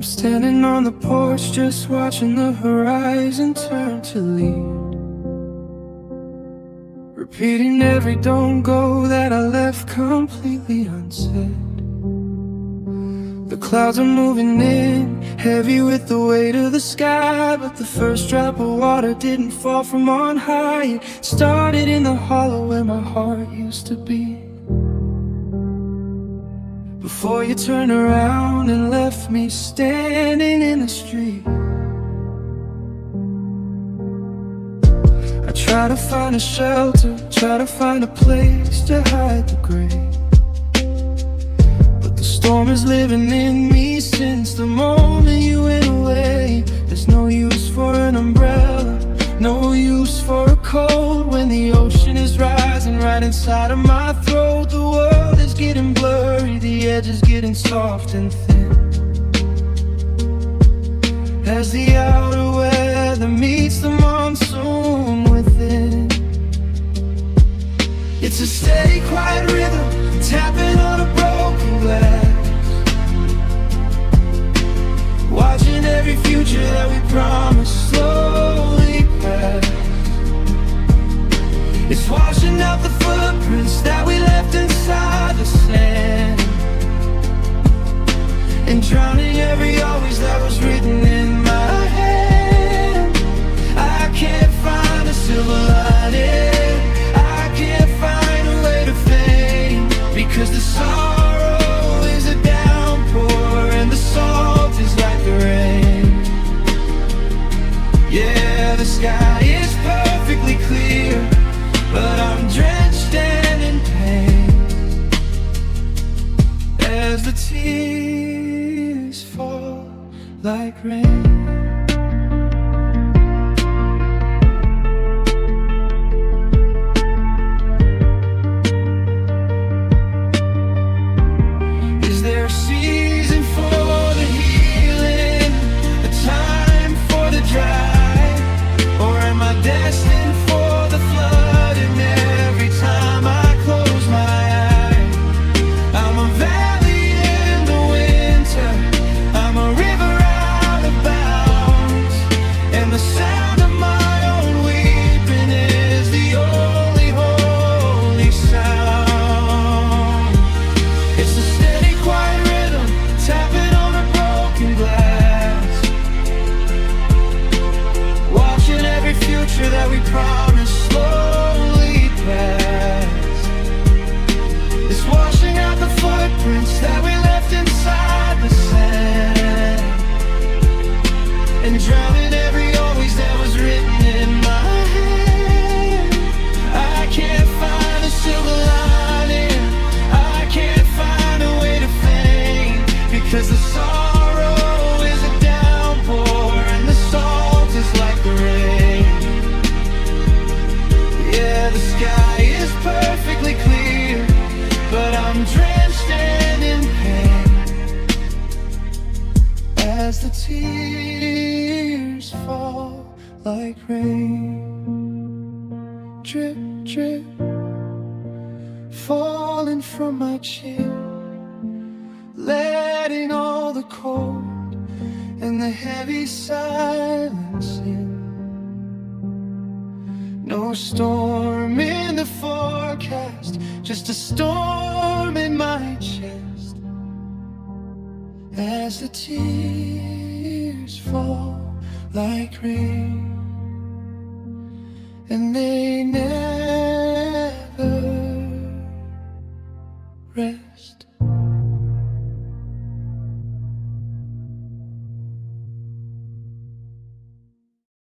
standing on the porch, just watching the horizon turn to lead, repeating every don't go that I left completely unsaid. The clouds are moving in, heavy with the weight of the sky, but the first drop of water didn't fall from on high. It started in the hollow where my heart used to be, before you turned around and left me standing in the street. I try to find a shelter, try to find a place to hide the grave, but the storm is living in me since the moment you went away. There's no use for an umbrella, no use for a coat, when the ocean is rising right inside of my throat. The world is getting blurry, the edge is getting soft and thin, as the outer weather meets the monsoon within. It's a steady, quiet rhythm, tapping on a broken glass, watching every future that we promised slowly pass. It's washing out the footprints that we left inside the sand, and drowning every always that was written in my hand. I can't find a silver lining, I can't find a way to fade, because the sorrow is a downpour and the salt is like the rain. Yeah, the sky is perfectly clear, but I'm drenched and in pain, as the tears fall like rain. Is there a season for the healing, a time for the dry, or am I destined for the flood? And every time I close my eyes, I'm a valley in the winter, I'm a river out of bounds, and the sound of my own weeping is the only holy sound. It's a steady, quiet rhythm, tapping on a broken glass, watching every future that we promised slowly pass. It's washing out the footprints that we left inside the sand, and drowning every always that was written in my hand. I can't find a silver lining, I can't find a way to fade, because the sorrow is a downpour and the salt is like the rain. Yeah, the sky is perfectly clear, but I'm drenched and in pain, as the tears fall like rain. Drip, drip, falling from my chin, letting all the cold and the heavy silence in. No storm in the forecast, just a storm in my chest, as the tears fall like rain, and they never rest.